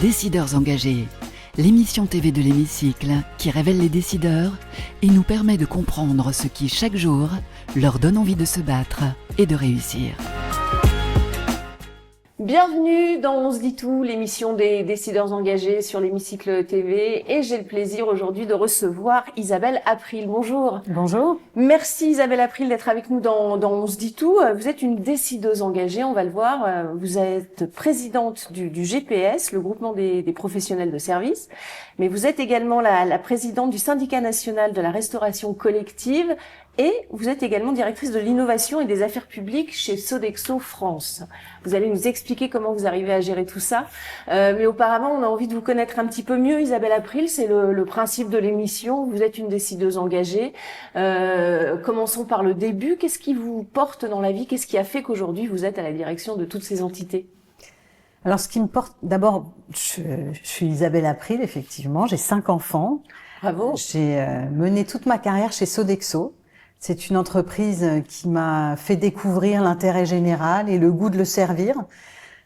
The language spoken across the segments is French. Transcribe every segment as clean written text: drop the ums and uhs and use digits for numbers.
Décideurs engagés, l'émission TV de l'Hémicycle qui révèle les décideurs et nous permet de comprendre ce qui, chaque jour, leur donne envie de se battre et de réussir. Bienvenue dans On se dit tout, l'émission des décideurs engagés sur l'Hémicycle TV, et j'ai le plaisir aujourd'hui de recevoir Isabelle April. Bonjour. Bonjour. Merci Isabelle April d'être avec nous dans On se dit tout. Vous êtes une décideuse engagée, on va le voir. Vous êtes présidente du GPS, le groupement des professionnels de service, mais vous êtes également la présidente du syndicat national de la restauration collective. Et vous êtes également directrice de l'innovation et des affaires publiques chez Sodexo France. Vous allez nous expliquer comment vous arrivez à gérer tout ça. Mais auparavant, on a envie de vous connaître un petit peu mieux. Isabelle April, c'est le principe de l'émission. Vous êtes une décideuse engagée. Commençons par le début. Qu'est-ce qui vous porte dans la vie? Qu'est-ce qui a fait qu'aujourd'hui, vous êtes à la direction de toutes ces entités? Alors, ce qui me porte, d'abord, je suis Isabelle April, effectivement. J'ai 5 enfants. Bravo. J'ai mené toute ma carrière chez Sodexo. C'est une entreprise qui m'a fait découvrir l'intérêt général et le goût de le servir.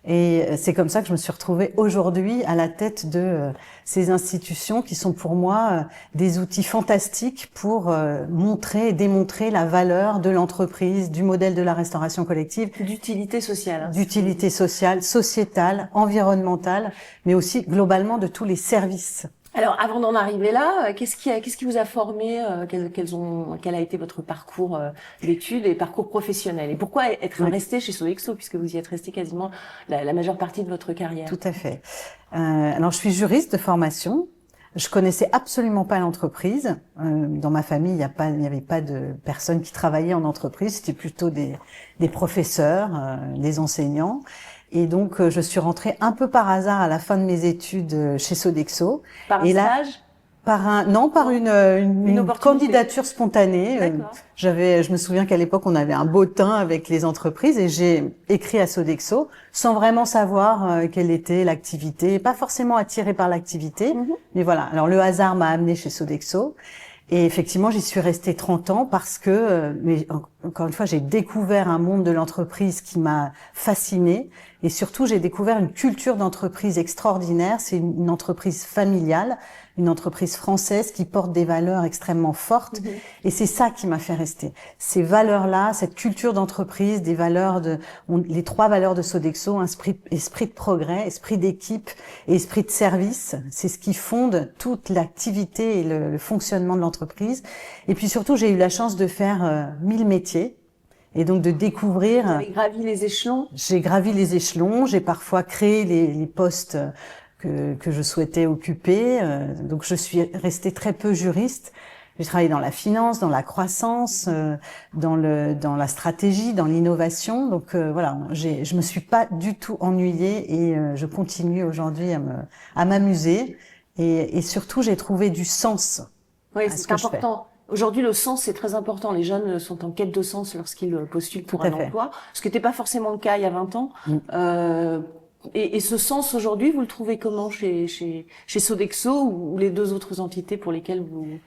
Et c'est comme ça que je me suis retrouvée aujourd'hui à la tête de ces institutions qui sont pour moi des outils fantastiques pour montrer et démontrer la valeur de l'entreprise, du modèle de la restauration collective. D'utilité sociale. Hein. D'utilité sociale, sociétale, environnementale, mais aussi globalement de tous les services. Alors, avant d'en arriver là, qu'est-ce qui vous a formé, quel a été votre parcours d'études et parcours professionnel? Et pourquoi être resté chez Sodexo, puisque vous y êtes resté quasiment la majeure partie de votre carrière? Tout à fait. Alors, je suis juriste de formation. Je connaissais absolument pas l'entreprise. Dans ma famille, il n'y avait pas de personnes qui travaillaient en entreprise. C'était plutôt des professeurs, des enseignants. Et donc, je suis rentrée un peu par hasard à la fin de mes études chez Sodexo. Par un stage? Par une candidature spontanée. Je me souviens qu'à l'époque, on avait un bottin avec les entreprises et j'ai écrit à Sodexo sans vraiment savoir quelle était l'activité, pas forcément attirée par l'activité. Mais voilà. Alors, le hasard m'a amenée chez Sodexo. Et effectivement, j'y suis restée 30 ans parce que, mais encore une fois, j'ai découvert un monde de l'entreprise qui m'a fascinée. Et surtout, j'ai découvert une culture d'entreprise extraordinaire. C'est une entreprise familiale, une entreprise française qui porte des valeurs extrêmement fortes. Et c'est ça qui m'a fait rester. Ces valeurs-là, cette culture d'entreprise, des valeurs les 3 valeurs de Sodexo, esprit de progrès, esprit d'équipe et esprit de service. C'est ce qui fonde toute l'activité et le fonctionnement de l'entreprise. Et puis surtout, j'ai eu la chance de faire 1000 métiers. Et donc de découvrir. Vous avez gravi les échelons. J'ai gravi les échelons. J'ai parfois créé les postes que je souhaitais occuper. Donc je suis restée très peu juriste. J'ai travaillé dans la finance, dans la croissance, dans la stratégie, dans l'innovation. Donc voilà, je me suis pas du tout ennuyée et je continue aujourd'hui à m'amuser. Et surtout, j'ai trouvé du sens. Oui, c'est important. Aujourd'hui, le sens, c'est très important. Les jeunes sont en quête de sens lorsqu'ils postulent pour un emploi, ce qui n'était pas forcément le cas il y a 20 ans. Et ce sens, aujourd'hui, vous le trouvez comment chez Sodexo ou les 2 autres entités pour lesquelles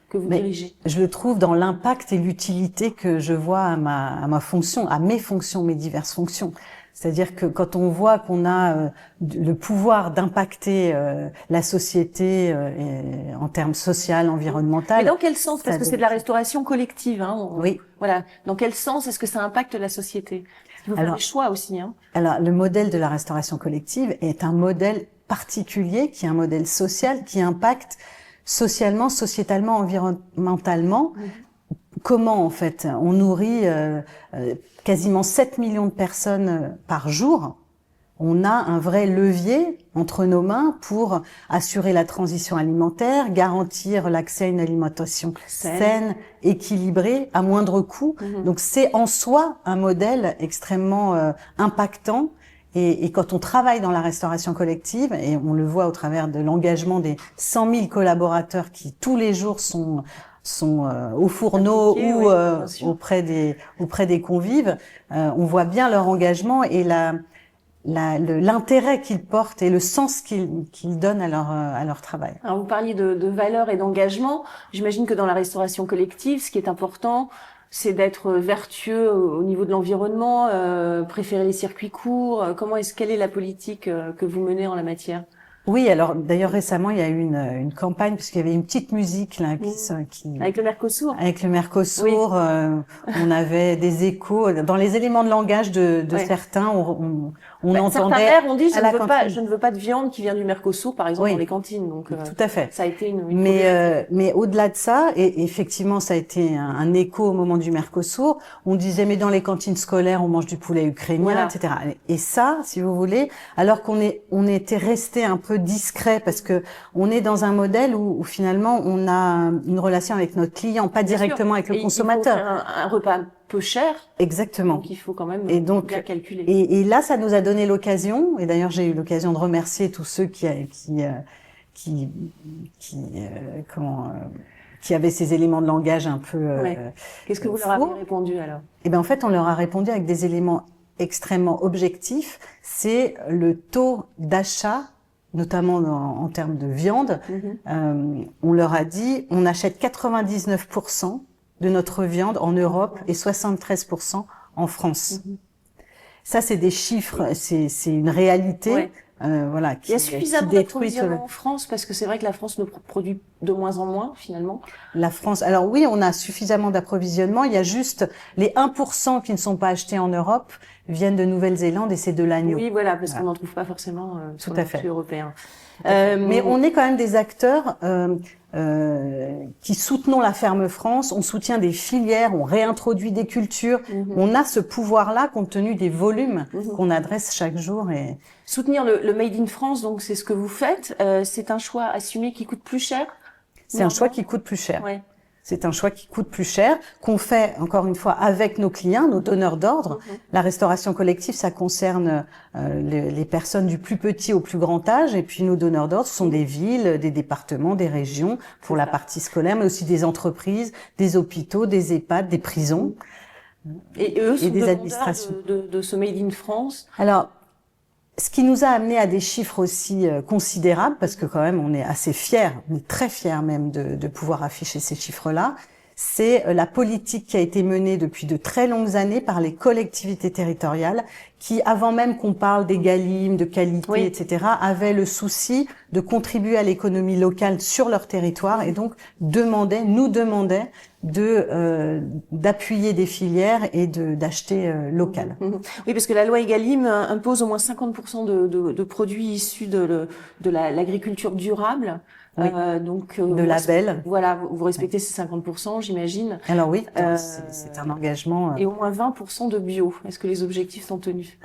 que vous dirigez? Je le trouve dans l'impact et l'utilité que je vois à ma fonction, à mes fonctions, mes diverses fonctions. C'est-à-dire que quand on voit qu'on a le pouvoir d'impacter la société en termes social, environnemental. Mais dans quel sens? Parce que c'est de la restauration collective. Hein, oui. Voilà. Dans quel sens est-ce que ça impacte la société? Il faut faire des choix aussi. Hein. Alors, le modèle de la restauration collective est un modèle particulier, qui est un modèle social, qui impacte socialement, sociétalement, environnementalement. Comment, en fait, on nourrit quasiment 7 millions de personnes par jour. On a un vrai levier entre nos mains pour assurer la transition alimentaire, garantir l'accès à une alimentation saine, équilibrée, à moindre coût. Donc c'est en soi un modèle extrêmement impactant. Et quand on travaille dans la restauration collective, et on le voit au travers de l'engagement des 100 000 collaborateurs qui tous les jours sont au fourneau ou auprès des convives, on voit bien leur engagement et l'intérêt qu'ils portent et le sens qu'ils donnent à leur travail. Alors vous parliez de valeurs et d'engagement. J'imagine que dans la restauration collective, ce qui est important, c'est d'être vertueux au niveau de l'environnement, préférer les circuits courts. Quelle est la politique que vous menez en la matière? Oui, alors d'ailleurs récemment il y a eu une campagne puisqu'il y avait une petite musique là qui avec le Mercosur. Avec le Mercosur, on avait des échos dans les éléments de langage de certains. On entendait. Certains maires ont dit je ne veux pas de viande qui vient du Mercosur, par exemple, dans les cantines. Donc tout à fait. Ça a été une mais au-delà de ça, et effectivement ça a été un écho au moment du Mercosur. On disait mais dans les cantines scolaires on mange du poulet ukrainien, etc. Et ça, si vous voulez, alors on était resté un peu discret parce que on est dans un modèle où finalement on a une relation avec notre client, pas directement avec le consommateur. Il faut faire un repas peu cher. Exactement. Donc il faut quand même bien calculer. Et là, ça nous a donné l'occasion. Et d'ailleurs, j'ai eu l'occasion de remercier tous ceux qui avaient ces éléments de langage un peu. Qu'est-ce que vous leur avez répondu alors? Eh ben en fait, on leur a répondu avec des éléments extrêmement objectifs. C'est le taux d'achat, notamment en termes de viande. On leur a dit, on achète 99% de notre viande en Europe et 73% en France. Ça, c'est des chiffres, c'est une réalité. Voilà. Il y a suffisamment d'approvisionnement en France parce que c'est vrai que la France ne produit de moins en moins finalement. La France, alors oui, on a suffisamment d'approvisionnement. Il y a juste les 1% qui ne sont pas achetés en Europe viennent de Nouvelle-Zélande et c'est de l'agneau. Oui, voilà, parce qu'on n'en trouve pas forcément sur le marché européen. Mais on est quand même des acteurs qui soutenons la ferme France, on soutient des filières, on réintroduit des cultures. On a ce pouvoir-là compte tenu des volumes qu'on adresse chaque jour. Et soutenir le Made in France, donc c'est ce que vous faites. C'est un choix assumé qui coûte plus cher? C'est un choix qui coûte plus cher. C'est un choix qui coûte plus cher, qu'on fait, encore une fois, avec nos clients, nos donneurs d'ordre. La restauration collective, ça concerne les personnes du plus petit au plus grand âge. Et puis nos donneurs d'ordre, ce sont des villes, des départements, des régions, pour la partie scolaire, mais aussi des entreprises, des hôpitaux, des EHPAD, des prisons. Et eux sont des administrations de ce Made in France. Alors, ce qui nous a amené à des chiffres aussi considérables, parce que quand même on est assez fiers, on est très fiers même de pouvoir afficher ces chiffres-là, c'est la politique qui a été menée depuis de très longues années par les collectivités territoriales qui, avant même qu'on parle d'EGalim, de qualité, etc., avaient le souci de contribuer à l'économie locale sur leur territoire et donc nous demandaient d'appuyer des filières et d'acheter local. Oui, parce que la loi EGalim impose au moins 50% de produits issus de l'agriculture durable. Donc de label. Voilà, vous respectez ces 50%, j'imagine. Alors oui, c'est un engagement. Et au moins 20% de bio. Est-ce que les objectifs sont tenus?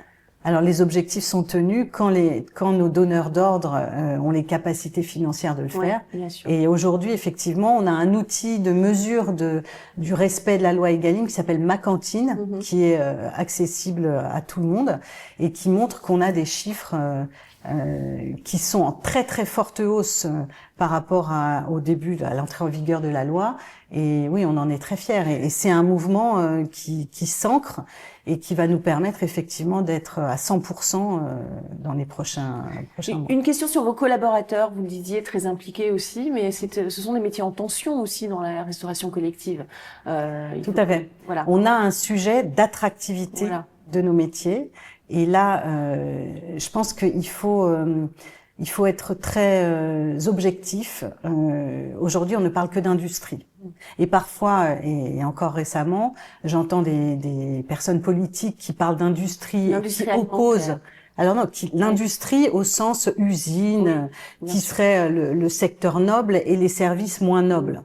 Alors les objectifs sont tenus quand nos donneurs d'ordre ont les capacités financières de le faire. Bien sûr. Et aujourd'hui, effectivement, on a un outil de mesure du respect de la loi EGalim qui s'appelle Ma Cantine, qui est accessible à tout le monde et qui montre qu'on a des chiffres qui sont en très très forte hausse par rapport au début, à l'entrée en vigueur de la loi. Et oui, on en est très fiers. Et c'est un mouvement qui s'ancre et qui va nous permettre effectivement d'être à 100% dans les prochains mois. Une question sur vos collaborateurs, vous le disiez, très impliqués aussi, mais ce sont des métiers en tension aussi dans la restauration collective. Tout à fait. Voilà. On a un sujet d'attractivité de nos métiers. Et là, je pense qu'il faut être très objectif. Aujourd'hui, on ne parle que d'industrie. Et parfois, et encore récemment, j'entends des personnes politiques qui parlent d'industrie, qui opposent. Alors non, l'industrie au sens usine, qui serait le secteur noble et les services moins nobles.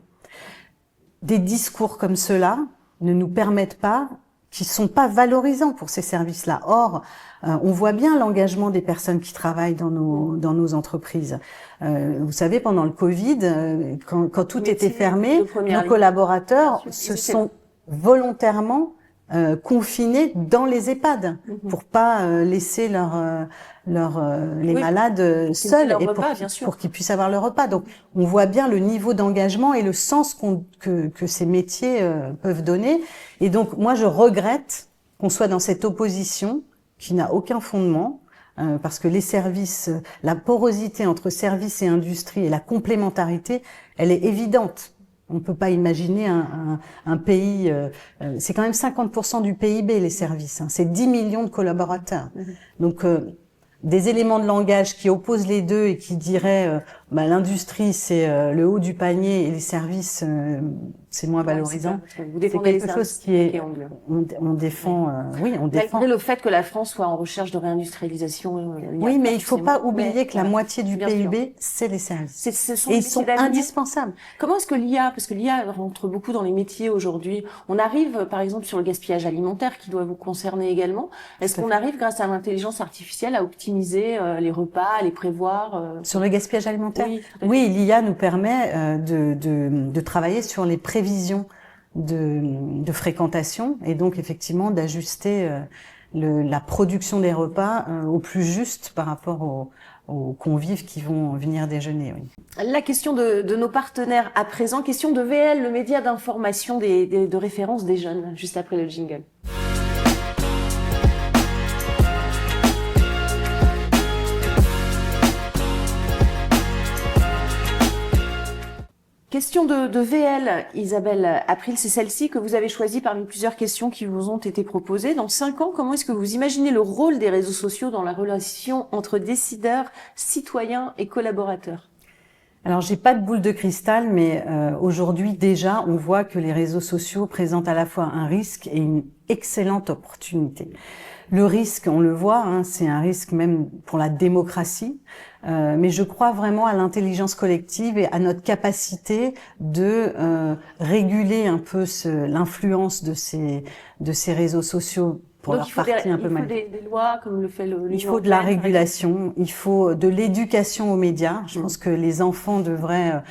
Des discours comme cela ne nous permettent pas, qui sont pas valorisants pour ces services-là. Or, on voit bien l'engagement des personnes qui travaillent dans nos entreprises. Vous savez, pendant le Covid, quand tout était fermé, nos collaborateurs se sont volontairement confinés dans les EHPAD pour pas laisser les malades seuls et pour qu'ils puissent avoir leur repas. Donc, on voit bien le niveau d'engagement et le sens que ces métiers peuvent donner. Et donc, moi, je regrette qu'on soit dans cette opposition qui n'a aucun fondement, parce que les services, la porosité entre services et industrie et la complémentarité, elle est évidente. On ne peut pas imaginer un pays... c'est quand même 50% du PIB, les services. C'est 10 millions de collaborateurs. Donc, des éléments de langage qui opposent les deux et qui diraient l'industrie c'est le haut du panier et les services c'est moins valorisant. Vous défendez quelque chose qui est on défend oui, on défend. Malgré le fait que la France soit en recherche de réindustrialisation. Oui, mais il faut pas oublier que la moitié du PIB c'est les services. Et ils sont indispensables. Comment est-ce que l'IA, parce que l'IA rentre beaucoup dans les métiers aujourd'hui, on arrive par exemple sur le gaspillage alimentaire qui doit vous concerner également. Est-ce qu'on arrive grâce à l'intelligence artificielle à optimiser les repas, à les prévoir Sur le gaspillage alimentaire? Oui, l'IA nous permet de travailler sur les prévisions de fréquentation et donc effectivement d'ajuster la production des repas au plus juste par rapport aux convives qui vont venir déjeuner. Oui. La question de nos partenaires à présent, question de VL, le média d'information de référence des jeunes, juste après le jingle. Question de VL, Isabelle April, c'est celle-ci que vous avez choisie parmi plusieurs questions qui vous ont été proposées. Dans 5 ans, comment est-ce que vous imaginez le rôle des réseaux sociaux dans la relation entre décideurs, citoyens et collaborateurs? Alors, j'ai pas de boule de cristal, mais aujourd'hui déjà, on voit que les réseaux sociaux présentent à la fois un risque et une excellente opportunité. Le risque, on le voit, c'est un risque même pour la démocratie, mais je crois vraiment à l'intelligence collective et à notre capacité de réguler un peu l'influence de ces réseaux sociaux pour donc, leur partie un peu mal. Il faut des lois comme le fait l'Union européenne. Il faut de la régulation, il faut de l'éducation aux médias. Je pense que les enfants devraient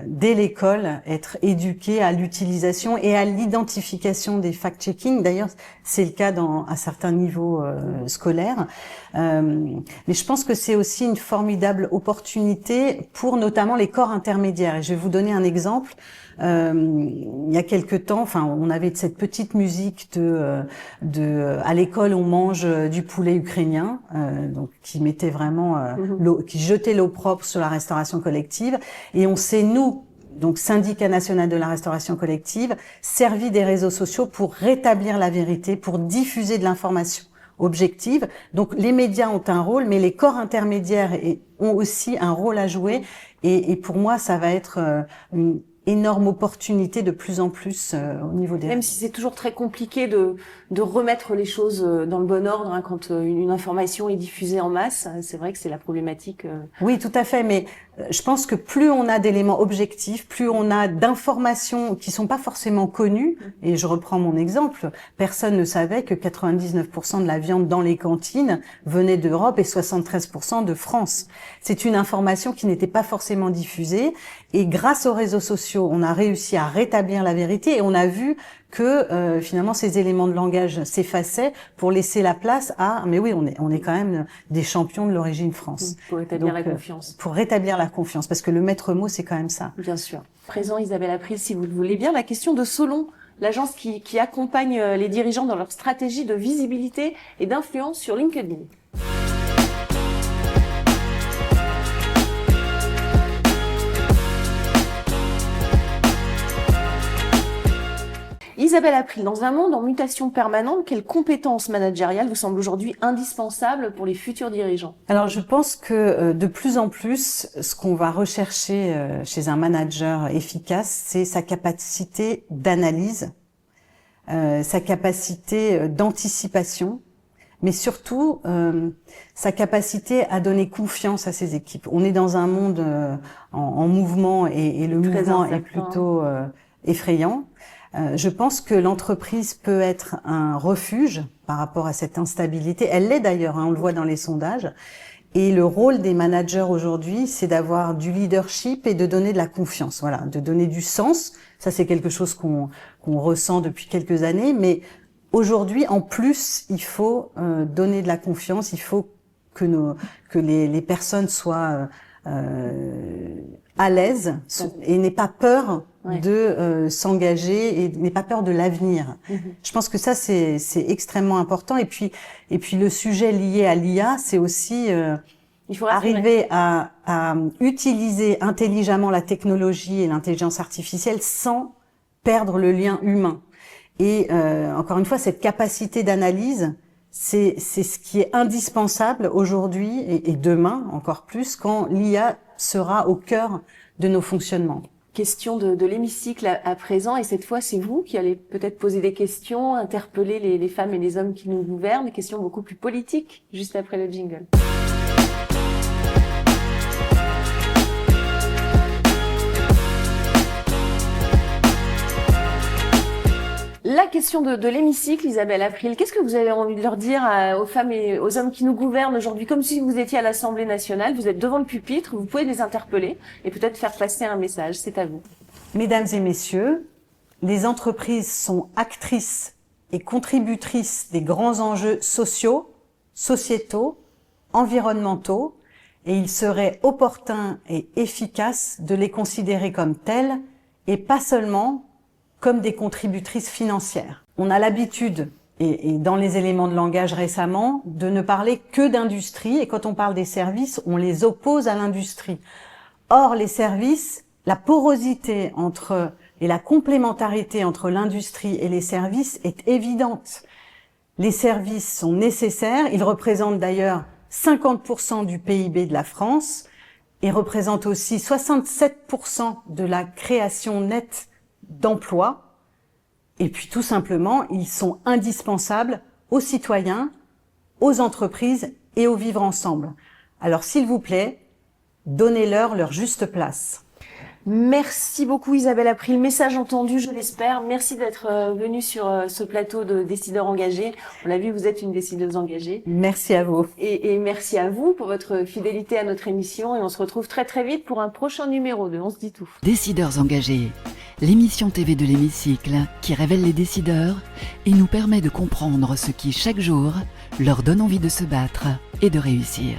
dès l'école être éduqués à l'utilisation et à l'identification des fact-checking. D'ailleurs, c'est le cas à certains niveaux scolaires. Mais je pense que c'est aussi une formidable opportunité pour notamment les corps intermédiaires. Et je vais vous donner un exemple. Il y a quelque temps, on avait cette petite musique à l'école on mange du poulet ukrainien, donc qui mettait vraiment qui jetait l'opprobre sur la restauration collective, et on s'est donc Syndicat national de la restauration collective, servi des réseaux sociaux pour rétablir la vérité, pour diffuser de l'information objective. Donc les médias ont un rôle, mais les corps intermédiaires ont aussi un rôle à jouer, et pour moi ça va être une énorme opportunité de plus en plus au niveau des... Même si c'est toujours très compliqué de remettre les choses dans le bon ordre quand une information est diffusée en masse, c'est vrai que c'est la problématique. Oui, tout à fait, mais je pense que plus on a d'éléments objectifs, plus on a d'informations qui sont pas forcément connues, et je reprends mon exemple, personne ne savait que 99% de la viande dans les cantines venait d'Europe et 73% de France. C'est une information qui n'était pas forcément diffusée, et grâce aux réseaux sociaux, on a réussi à rétablir la vérité, et on a vu que finalement ces éléments de langage s'effaçaient pour laisser la place à mais oui, on est quand même des champions de l'origine France. Pour rétablir la confiance. Pour rétablir la confiance, parce que le maître mot c'est quand même ça. Bien sûr. Présent Isabelle April, si vous le voulez bien, la question de Solon, l'agence qui accompagne les dirigeants dans leur stratégie de visibilité et d'influence sur LinkedIn. Isabelle April, dans un monde en mutation permanente, quelles compétences managériales vous semblent aujourd'hui indispensables pour les futurs dirigeants? Alors, je pense que de plus en plus, ce qu'on va rechercher chez un manager efficace, c'est sa capacité d'analyse, sa capacité d'anticipation, mais surtout sa capacité à donner confiance à ses équipes. On est dans un monde en mouvement et le mouvement est plutôt effrayant. Je pense que l'entreprise peut être un refuge par rapport à cette instabilité. Elle l'est d'ailleurs, on le voit dans les sondages. Et le rôle des managers aujourd'hui, c'est d'avoir du leadership et de donner de la confiance. Voilà, de donner du sens. Ça, c'est quelque chose qu'on ressent depuis quelques années. Mais aujourd'hui, en plus, il faut donner de la confiance. Il faut que les personnes soient à l'aise et n'aient pas peur de s'engager et n'aient pas peur de l'avenir. Je pense que ça c'est extrêmement important, et puis le sujet lié à l'IA, c'est aussi il faut arriver à utiliser intelligemment la technologie et l'intelligence artificielle sans perdre le lien humain. Et encore une fois, cette capacité d'analyse, c'est ce qui est indispensable aujourd'hui et demain encore plus quand l'IA sera au cœur de nos fonctionnements. Question de l'hémicycle à présent, et cette fois c'est vous qui allez peut-être poser des questions, interpeller les femmes et les hommes qui nous gouvernent, des questions beaucoup plus politiques, juste après le jingle. La question de l'hémicycle, Isabelle April, qu'est-ce que vous avez envie de leur dire aux femmes et aux hommes qui nous gouvernent aujourd'hui, comme si vous étiez à l'Assemblée nationale, vous êtes devant le pupitre, vous pouvez les interpeller et peut-être faire passer un message, c'est à vous. Mesdames et messieurs, les entreprises sont actrices et contributrices des grands enjeux sociaux, sociétaux, environnementaux, et il serait opportun et efficace de les considérer comme telles et pas seulement comme des contributrices financières. On a l'habitude, et dans les éléments de langage récemment, de ne parler que d'industrie, et quand on parle des services, on les oppose à l'industrie. Or, les services, la porosité entre et la complémentarité entre l'industrie et les services est évidente. Les services sont nécessaires, ils représentent d'ailleurs 50% du PIB de la France, et représentent aussi 67% de la création nette d'emplois, et puis tout simplement, ils sont indispensables aux citoyens, aux entreprises et au vivre ensemble. Alors s'il vous plaît, donnez-leur leur juste place. Merci beaucoup Isabelle April, message entendu je l'espère. Merci d'être venue sur ce plateau de décideurs engagés. On l'a vu, vous êtes une décideuse engagée. Merci à vous. Et merci à vous pour votre fidélité à notre émission et on se retrouve très très vite pour un prochain numéro de On se dit tout. Décideurs engagés, l'émission TV de l'hémicycle qui révèle les décideurs et nous permet de comprendre ce qui chaque jour leur donne envie de se battre et de réussir.